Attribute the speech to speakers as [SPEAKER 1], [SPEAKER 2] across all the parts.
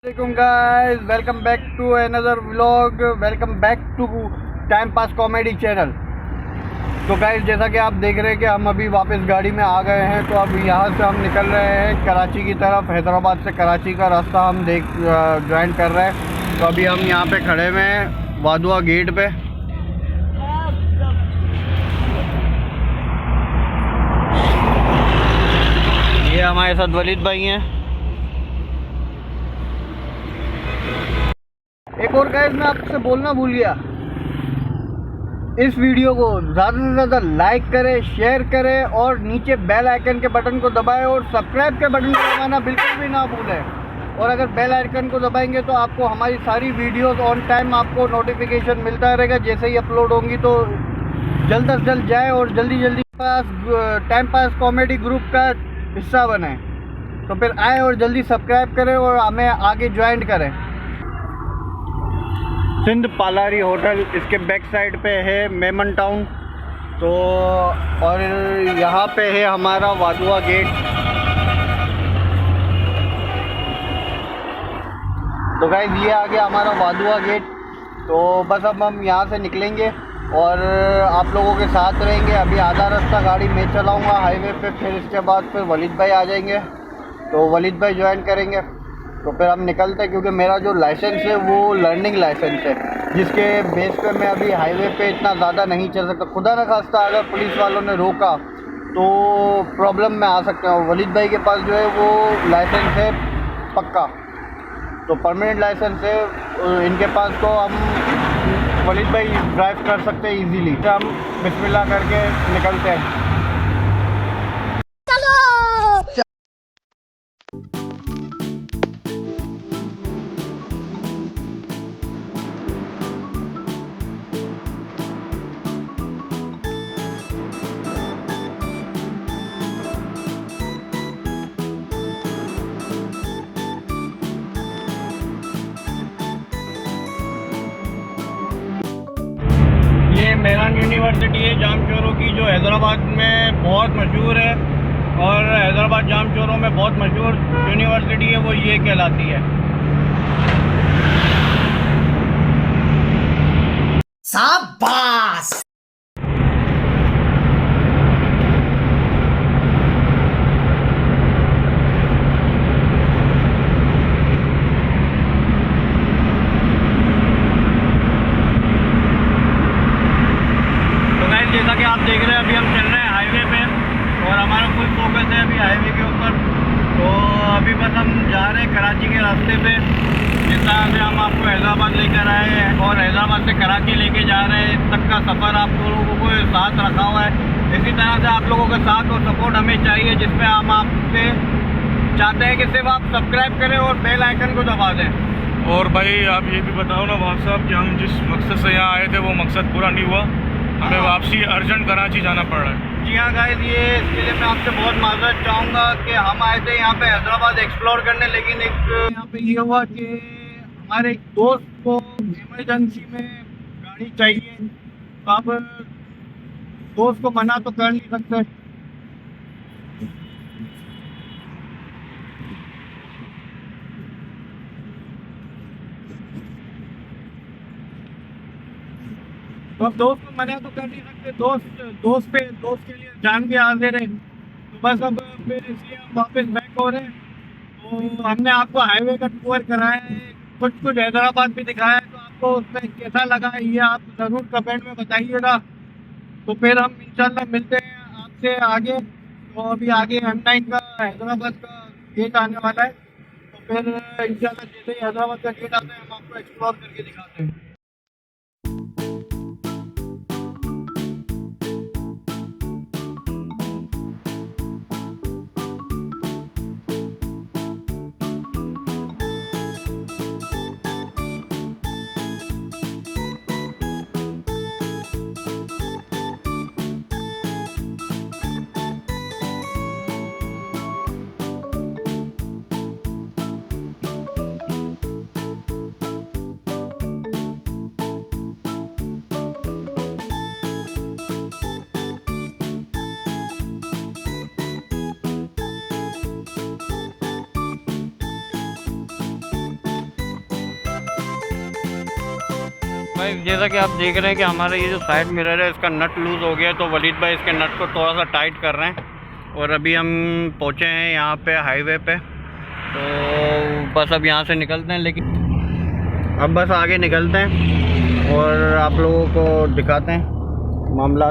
[SPEAKER 1] Assalamualaikum guys, welcome back to another vlog, welcome back to time pass comedy channel. तो guys जैसा कि आप देख रहे हैं कि हम अभी वापस गाड़ी में आ गए हैं। तो अब यहाँ से हम निकल रहे हैं कराची की तरफ। हैदराबाद से कराची का रास्ता हम ज्वाइन कर रहे हैं। तो अभी हम यहाँ पे खड़े हुए हैं वादुआ गेट पे। ये हमारे साथ वलीद भाई हैं। एक और गाइस मैं आपसे बोलना भूल गया, इस वीडियो को ज़्यादा से ज़्यादा लाइक करें, शेयर करें और नीचे बेल आइकन के बटन को दबाएं और सब्सक्राइब के बटन को दबाना बिल्कुल भी ना भूलें। और अगर बेल आइकन को दबाएंगे तो आपको हमारी सारी वीडियोस ऑन टाइम आपको नोटिफिकेशन मिलता रहेगा। जैसे ही अपलोड होंगी तो जल्द से जल्द जाए और जल्दी जल्दी टाइम पास कॉमेडी ग्रुप का हिस्सा बने। तो फिर आए और जल्दी सब्सक्राइब करें और हमें आगे ज्वाइन करें। सिंध पालारी होटल इसके बैक साइड पे है मेमन टाउन। तो और यहाँ पे है हमारा वादुआ गेट। तो गाइस ये आ गया हमारा वादुआ गेट। तो बस अब हम यहाँ से निकलेंगे और आप लोगों के साथ रहेंगे। अभी आधा रास्ता गाड़ी मैं चलाऊँगा हाईवे पे, फिर इसके बाद फिर वलीद भाई आ जाएंगे। तो वलीद भाई ज्वाइन करेंगे तो फिर हम निकलते हैं, क्योंकि मेरा जो लाइसेंस है वो लर्निंग लाइसेंस है, जिसके बेस पे मैं अभी हाईवे पे इतना ज़्यादा नहीं चल सकता। खुदा न खास्ता अगर पुलिस वालों ने रोका तो प्रॉब्लम में आ सकता हूँ। वलीद भाई के पास जो है वो लाइसेंस है पक्का, तो परमानेंट लाइसेंस है इनके पास। तो हम वलीद भाई ड्राइव कर सकते हैं ईजीली। तो हम बिस्मिल्लाह करके निकलते हैं। मेरठ यूनिवर्सिटी है जाम चोरों की, जो हैदराबाद में बहुत मशहूर है। और हैदराबाद जाम चोरों में बहुत मशहूर यूनिवर्सिटी है वो ये कहलाती है। शाबाश। जैसा कि आप देख रहे हैं अभी हम चल रहे हैं हाईवे पे और हमारा फुल फोकस है अभी हाईवे के ऊपर। तो अभी बस हम जा रहे हैं कराची के रास्ते पे। जिस तरह से हम आपको हैदराबाद लेकर आए हैं और हैदराबाद से कराची लेके जा रहे हैं, तक का सफ़र आप लोगों को साथ रखा हुआ है। इसी तरह से आप लोगों का साथ और सपोर्ट हमें चाहिए, जिसमें हम आपसे चाहते हैं कि सिर्फ आप सब्सक्राइब करें और बेल आइकन को दबा दें।
[SPEAKER 2] और भाई आप ये भी बताओ ना भाई साहब कि हम जिस मकसद से यहाँ आए थे वो मकसद पूरा नहीं हुआ, हमें वापसी अर्जेंट कराची जाना पड़ रहा है।
[SPEAKER 1] जी हाँ गाइस, ये इसके लिए मैं आपसे बहुत माजरत चाहूँगा कि हम आए थे यहाँ पे हैदराबाद एक्सप्लोर करने, लेकिन एक यहाँ पे ये हुआ कि हमारे एक दोस्त को इमरजेंसी में गाड़ी चाहिए। तो आप दोस्त को मना तो कर नहीं सकते। तो अब दोस्त को मना तो कर नहीं सकते, दोस्त के लिए जान भी हाजिर है। तो बस अब फिर इसलिए हम वापस बैक हो रहे हैं। तो हमने आपको हाईवे का टूर कराया है, कुछ हैदराबाद भी दिखाया है। तो आपको उसमें कैसा लगा ये आप ज़रूर कमेंट में बताइएगा। तो फिर हम इंशाल्लाह मिलते हैं आपसे आगे। तो अभी आगे M9 का हैदराबाद का गेट आने वाला है। तो फिर इंशाल्लाह जैसे ही हैदराबाद का गेट आता है हम आपको एक्सप्लोर करके दिखाते हैं। भाई जैसा कि आप देख रहे हैं कि हमारा ये जो साइड मिरर है इसका नट लूज़ हो गया है, तो वलीद भाई इसके नट को थोड़ा सा टाइट कर रहे हैं। और अभी हम पहुँचे हैं यहाँ पे हाईवे पे, तो बस अब यहाँ से निकलते हैं। लेकिन अब बस आगे निकलते हैं और आप लोगों को दिखाते हैं मामला।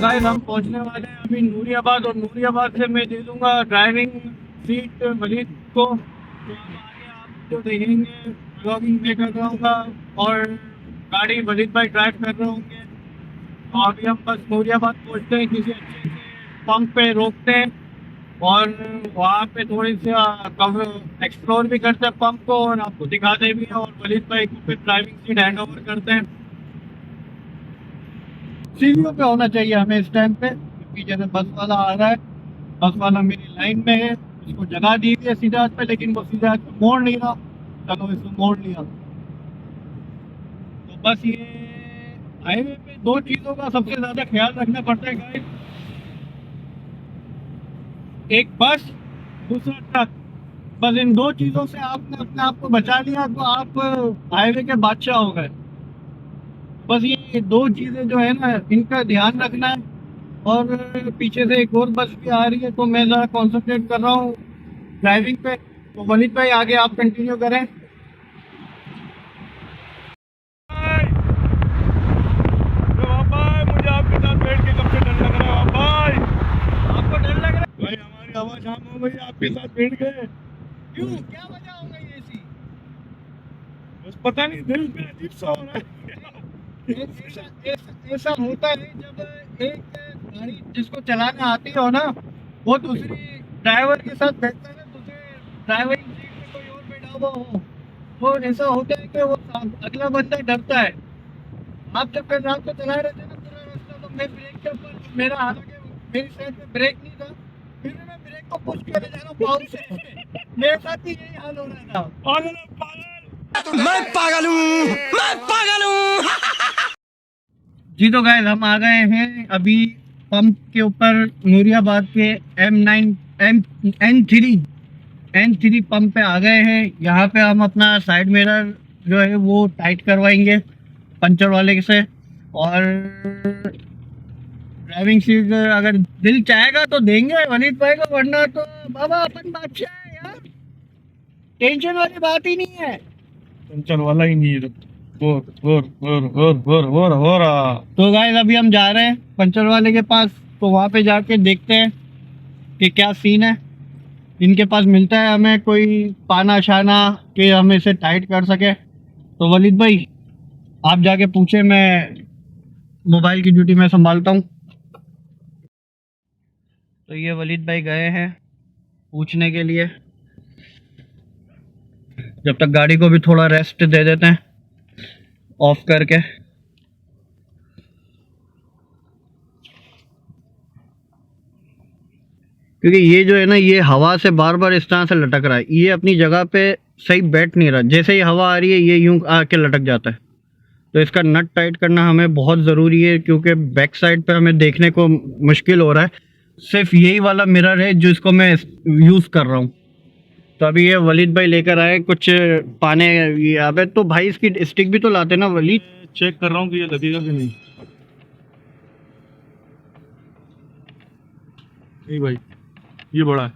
[SPEAKER 1] गाइस हम पहुंचने वाले हैं अभी नूरियाबाद, और नूरियाबाद से मैं दे दूंगा ड्राइविंग सीट वलीद को। तो अब आगे आप जो देखेंगे ब्लॉगिंग में कर रहा हूँगा और गाड़ी वलीद भाई ड्राइव कर रहे होंगे। तो अभी हम बस नूरियाबाद पहुंचते हैं, किसी अच्छे से पंप पे रोकते हैं और वहाँ पे थोड़ी सी एक्सप्लोर भी करते हैं पंप को, और आपको दिखाते भी हैं और वलीद भाई को फिर ड्राइविंग सीट हैंड ओवर करते हैं। सीढ़ियों पे होना चाहिए हमें इस टाइम पे, क्योंकि जैसे बस वाला आ रहा है, बस वाला मेरी लाइन में है, उसको जगह दी हुई है सीधे हाथ पे, लेकिन वो सीधे हाथ पे मोड़ नहीं रहा। चलो इसको मोड़ लिया। तो बस ये हाईवे पे दो चीज़ों का सबसे ज़्यादा ख्याल रखना पड़ता है गाइस, एक बस, दूसरा ट्रक। बस इन दो चीज़ों से आपने अपने आप को बचा लिया तो आप हाईवे के बादशाह हो गए। बस ये दो चीज़ें जो है ना, इनका ध्यान रखना है। और पीछे से एक और बस भी आ रही है, तो मैं ज़रा कॉन्सेंट्रेट कर रहा हूँ ड्राइविंग पे। तो वलीद भाई आगे आप कंटिन्यू करें।
[SPEAKER 2] मुझे आपके साथ बैठ के कब से डर लग रहा है भाई।
[SPEAKER 1] आपको डर लग रहा है
[SPEAKER 2] भाई हमारी आवाज़ जाम हो गई, आपके साथ बैठ गए।
[SPEAKER 1] क्यों, क्या वजह हो गई ऐसी?
[SPEAKER 2] बस पता नहीं, दिल में अजीब सा हो रहा है।
[SPEAKER 1] ऐसा होता है जब एक गाड़ी जिसको चलाना आती हो ना, वो दूसरी ड्राइवर के साथ बैठता है ना, दूसरे ड्राइवरिंग सीट में कोई और बैठा हुआ हो, वो ऐसा होता है कि वो अगला बंदा डरता है। आप जब कल रात को चला रहे थे ना पूरा रास्ता, तो मैं ब्रेक के ऊपर, मेरा हालांकि मेरी साइड में ब्रेक नहीं था, फिर मैं ब्रेक को पुश कर जा रहा हूँ पाँव से। मेरे साथ भी यही हाल हो रहा था।
[SPEAKER 2] पागल है, पागल।
[SPEAKER 1] मैं पागल हूँ, मैं पागल हूँ। जी तो गाइस हम आ गए हैं अभी पंप के ऊपर, नूरियाबाद के N3 पंप पे आ गए हैं। यहाँ पे हम अपना साइड मिरर जो है वो टाइट करवाएंगे पंचर वाले से, और ड्राइविंग सीट अगर दिल चाहेगा तो देंगे वलीद भाई को, वरना तो बाबा अपन बादशाह है यार, टेंशन वाली बात ही नहीं है।
[SPEAKER 2] चल वाला ही नहीं है। हो रहा।
[SPEAKER 1] तो गाइस अभी हम जा रहे हैं पंचर वाले के पास, तो वहाँ पे जाके देखते हैं कि क्या सीन है। इनके पास मिलता है हमें कोई पाना शाना कि हम इसे टाइट कर सके। तो वलीद भाई आप जाके पूछे, मैं मोबाइल की ड्यूटी में संभालता हूँ। तो ये वलीद भाई गए हैं पूछने के लिए, जब तक गाड़ी को भी थोड़ा रेस्ट दे देते हैं ऑफ करके। क्योंकि ये जो है ना, ये हवा से बार बार इस तरह से लटक रहा है, ये अपनी जगह पे सही बैठ नहीं रहा। जैसे ही हवा आ रही है ये यूं आके लटक जाता है। तो इसका नट टाइट करना हमें बहुत ज़रूरी है, क्योंकि बैक साइड पे हमें देखने को मुश्किल हो रहा है। सिर्फ यही वाला मिरर है जिसको मैं यूज़ कर रहा हूँ। तो अभी ये वलीद भाई लेकर आए कुछ पाने। यहाँ पे तो भाई इसकी स्टिक भी तो लाते ना वलीद।
[SPEAKER 2] चेक कर रहा हूँ कि ये लगेगा कि नहीं। नहीं भाई, ये बड़ा है।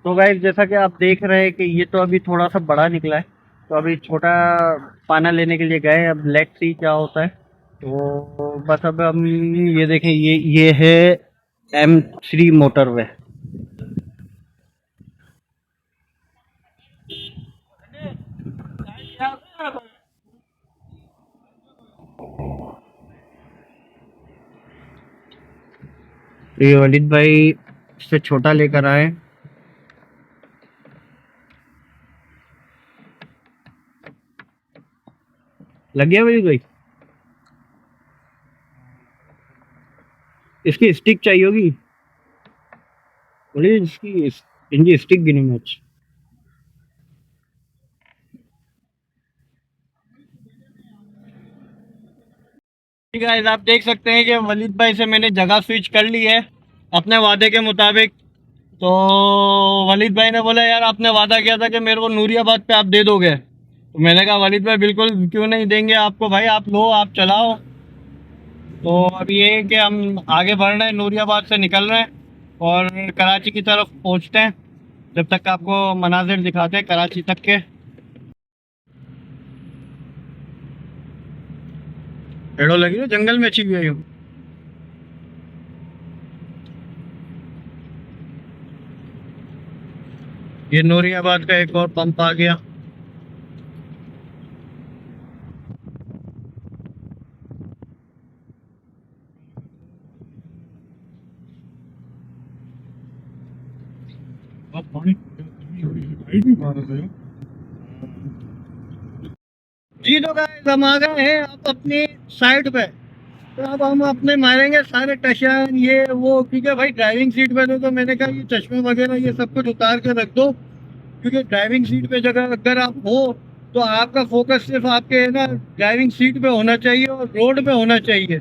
[SPEAKER 1] तो गाइस जैसा कि आप देख रहे हैं कि ये तो अभी थोड़ा सा बड़ा निकला है, तो अभी छोटा पाना लेने के लिए गए। अब लेट्स सी क्या होता है। तो बस अब हम ये देखें, ये है M3 मोटरवे। तो ये वलीद भाई से छोटा लेकर आए। लग गया वलीद भाई? इसकी स्टिक चाहिए होगी वलीद, इनकी स्टिक भी नहीं मैच। गाइस आप देख सकते हैं कि वलीद भाई से मैंने जगह स्विच कर ली है अपने वादे के मुताबिक। तो वलीद भाई ने बोला यार आपने वादा किया था कि मेरे को नूरियाबाद पे आप दे दोगे, तो मैंने कहा वलीद भाई बिल्कुल क्यों नहीं देंगे आपको भाई, आप लो आप चलाओ। तो अब ये है कि हम आगे बढ़ रहे हैं, नूरियाबाद से निकल रहे हैं और कराची की तरफ पहुंचते हैं। जब तक आपको मनाजिर दिखाते हैं कराची तक के। पेड़ों लगी हो जंगल में अच्छी हुई हूँ। ये नूरियाबाद का एक और पंप आ गया। जी तो गाइस हम आ गए हैं अब अपनी साइड पे। तो अब हम अपने मारेंगे सारे टशन ये वो, क्योंकि भाई ड्राइविंग सीट पे तो मैंने कहा ये चश्मे वगैरह ये सब कुछ उतार के रख दो, क्योंकि ड्राइविंग सीट पे जगह अगर आप हो तो आपका फोकस सिर्फ आपके ना ड्राइविंग सीट पे होना चाहिए और रोड पे होना चाहिए।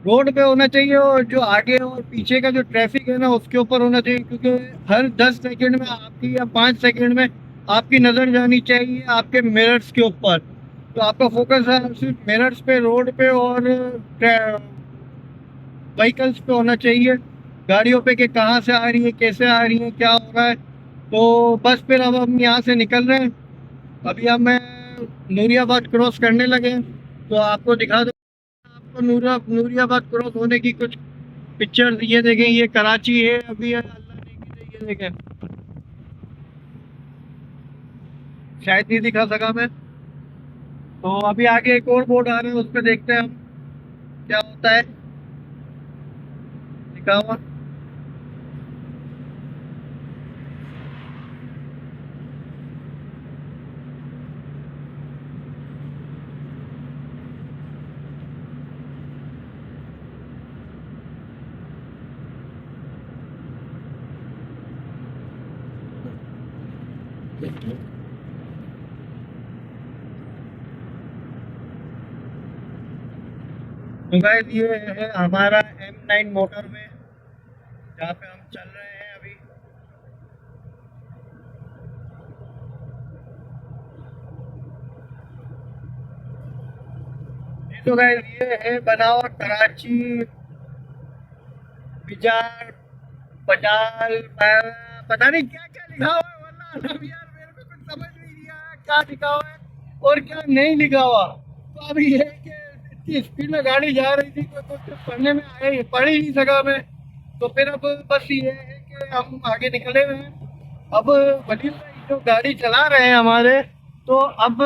[SPEAKER 1] रोड पे होना चाहिए और जो आगे और पीछे का जो ट्रैफिक है ना उसके ऊपर होना चाहिए, क्योंकि हर 10 सेकंड में आपकी या 5 सेकंड में आपकी नज़र जानी चाहिए आपके मिरर्स के ऊपर। तो आपका फोकस है सिर्फ मिरर्स पे, रोड पे और व्हीकल्स पे होना चाहिए, गाड़ियों पे कि कहाँ से आ रही है कैसे आ रही है क्या हो रहा है। तो बस फिर अब हम यहाँ से निकल रहे हैं। अभी हम नूरियाबाद क्रॉस करने लगे हैं, तो आपको दिखा दो आपको नूरियाबाद क्रॉस होने की कुछ पिक्चर। ये देखें ये कराची है अभी अल्लाह ने की, ये देखें शायद नहीं दिखा सका मैं। तो अभी आगे एक और बोर्ड आ रहा है उस पर देखते हैं हम क्या होता है लिखा हुआ। तो गाइस ये है हमारा M9 मोटरवे जहाँ पे हम चल रहे हैं अभी। तो गाइस ये है बना हुआ कराची बिजार पटाल पता नहीं क्या क्या लिखा हुआ है, वरना अब यार मेरे को कुछ समझ नहीं आया क्या लिखा हुआ है और क्या नहीं लिखा हुआ। तो अभी ये है कि इतनी स्पीड में गाड़ी जा रही थी कोई कुछ पढ़ने में आया पढ़ ही नहीं सका मैं। तो फिर अब बस ये है कि हम आगे निकले हुए हैं। अब वलीद भाई जो गाड़ी चला रहे हैं हमारे, तो अब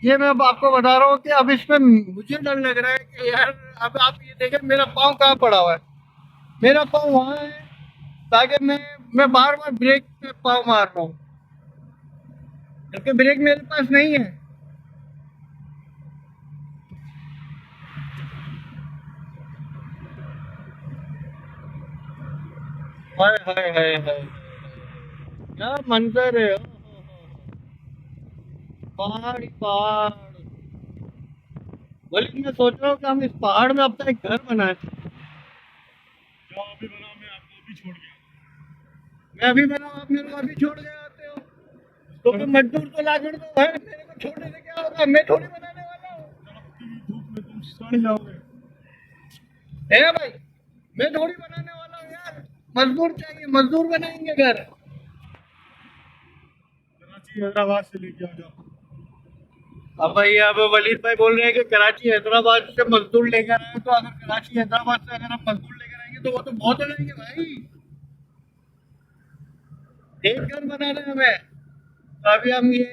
[SPEAKER 1] ये मैं अब आपको बता रहा हूँ कि अब इसमें मुझे डर लग रहा है कि यार अब आप ये देखें मेरा पाँव कहाँ पड़ा हुआ है। मेरा पाँव वहाँ है ताकि मैं बार बार ब्रेक पे पाँव मार रहा हूँ, जबकि ब्रेक मेरे पास नहीं है। हाय हाय हाय हाय क्या मंजर है, पहाड़ ही पहाड़। बल्कि मैं सोच रहा हूँ कि हम इस पहाड़ में अपना एक घर बनाए।
[SPEAKER 2] जो अभी बना मैं आपको अभी छोड़ गया।
[SPEAKER 1] मैं अभी बना आप मेरे को अभी छोड़ गए आते हो, तो फिर मजदूर तो ला कर दो भाई, मेरे को छोड़ने से क्या होगा, मैं थोड़ी बनाने वाला हूँ।
[SPEAKER 2] धूप में तुम सड़ जाओगे।
[SPEAKER 1] है ना भाई, मैं थोड़ी बनाने वाला हूँ यार, मजदूर चाहिए, मजदूर बनाएंगे घर।
[SPEAKER 2] कराची हैदराबाद से लेके आ जाओ।
[SPEAKER 1] अब भाई अब वलीद भाई बोल रहे हैं कि कराची हैदराबाद से मजदूर लेकर आए, तो अगर कराची हैदराबाद से अगर हम मजदूर लेकर आएंगे तो वो तो बहुत हो जाएंगे भाई, एक घर बनाना है हमें। तो अभी हम ये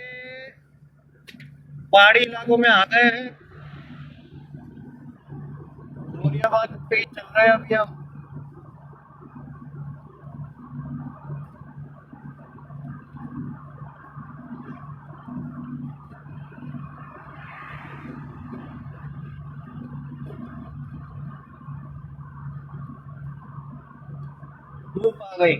[SPEAKER 1] पहाड़ी इलाकों में आ गए हैं, नूरियाबाद पे ही चल रहे हैं अभी हम। धूप आ गई।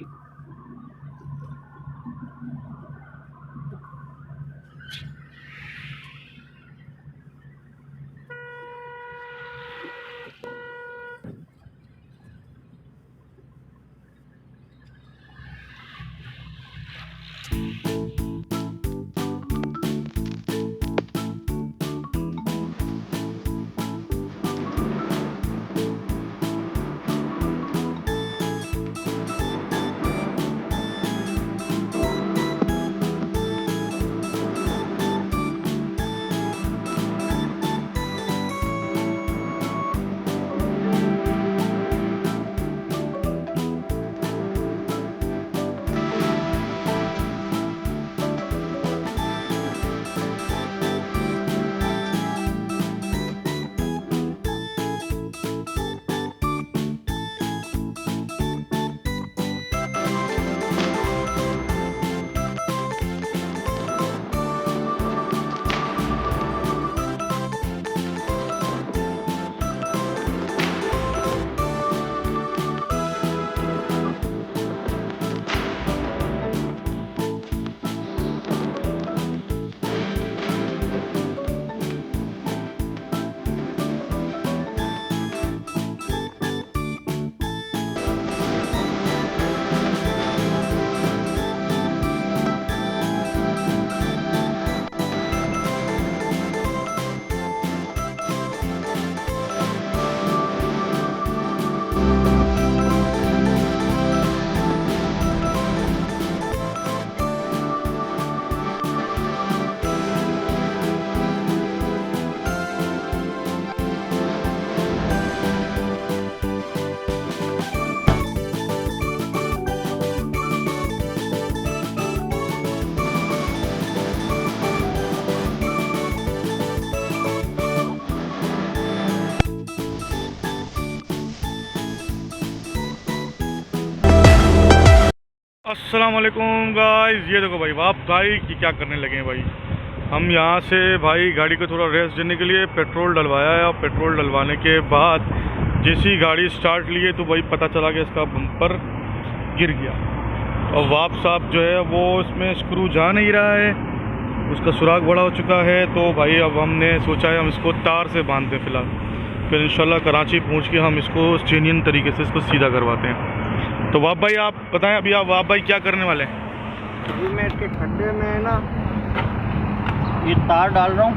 [SPEAKER 2] अस्सलाम वालेकुम गाइस, ये देखो भाई बाप भाई कि क्या करने लगे हैं भाई। हम यहाँ से भाई गाड़ी को थोड़ा रेस्ट देने के लिए पेट्रोल डलवाया है, और पेट्रोल डलवाने के बाद जैसी गाड़ी स्टार्ट लिए तो भाई पता चला कि इसका बम्पर गिर गया, और वाप साहब जो है वो इसमें स्क्रू जा नहीं रहा है, उसका सुराख बड़ा हो चुका है। तो भाई अब हमने सोचा है हम इसको तार से बांध दें फ़िलहाल, फिर इंशाल्लाह कराची पहुँच के हम इसको जेन्युइन तरीके से इसको सीधा करवाते हैं। तो वाप भाई आप बताएं, अभी आप वाप भाई क्या करने वाले हैं?
[SPEAKER 1] अभी मैं इसके खड्डे में है ना ये तार डाल रहा हूँ,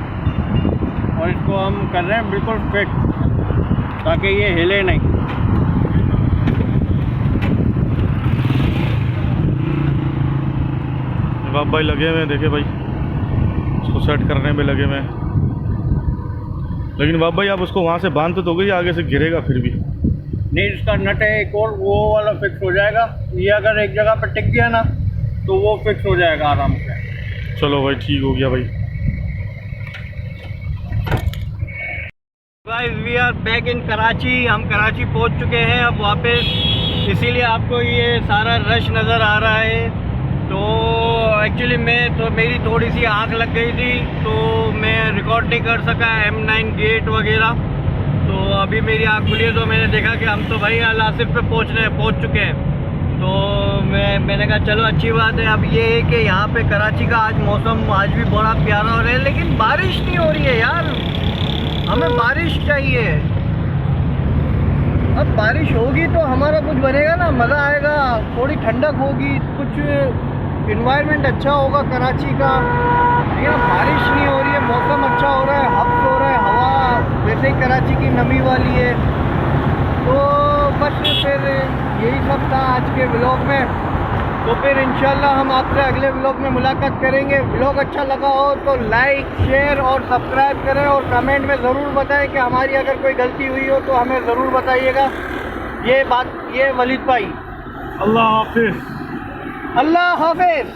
[SPEAKER 1] और इसको हम कर रहे हैं बिल्कुल फिट, ताकि ये हिले नहीं।
[SPEAKER 2] वाप भाई लगे हुए हैं, देखे भाई इसको सेट करने में लगे हुए हैं। लेकिन वाप भाई आप उसको वहाँ से बांध तो दोगे, आगे से गिरेगा फिर भी?
[SPEAKER 1] नहीं, इसका नट है एक और, वो वाला फिक्स हो जाएगा। ये अगर एक जगह पर टिक गया ना तो वो फिक्स हो जाएगा आराम से।
[SPEAKER 2] चलो भाई ठीक हो गया भाई।
[SPEAKER 1] Guys we are back in Karachi. हम कराची पहुंच चुके हैं अब वापस, इसीलिए आपको ये सारा रश नज़र आ रहा है। तो एक्चुअली मेरी थोड़ी सी आँख लग गई थी, तो मैं रिकॉर्ड नहीं कर सका M9 गेट वगैरह। तो अभी मेरी आँख खुली है, तो मैंने देखा कि हम तो भाई अल आसिफ पे पहुँच चुके हैं। तो मैंने कहा चलो अच्छी बात है। अब ये है कि यहाँ पे कराची का आज मौसम आज भी बड़ा प्यारा हो रहा है, लेकिन बारिश नहीं हो रही है यार, हमें बारिश चाहिए। अब बारिश होगी तो हमारा कुछ बनेगा ना, मज़ा आएगा, थोड़ी ठंडक होगी, कुछ इन्वायरमेंट अच्छा होगा कराची का। लेकिन बारिश नहीं हो रही है, मौसम अच्छा हो रहा है, हफ्त हो रहा है, हवा वैसे ही कराची की नमी वाली है। तो बस फिर यही सब था आज के व्लॉग में। तो फिर इंशाल्लाह हम आपसे अगले व्लॉग में मुलाकात करेंगे। व्लॉग अच्छा लगा हो तो लाइक शेयर और सब्सक्राइब करें, और कमेंट में ज़रूर बताएं कि हमारी अगर कोई गलती हुई हो तो हमें ज़रूर बताइएगा। ये वलीद भाई,
[SPEAKER 2] अल्लाह हाफिज़।
[SPEAKER 1] अल्लाह हाफिज़।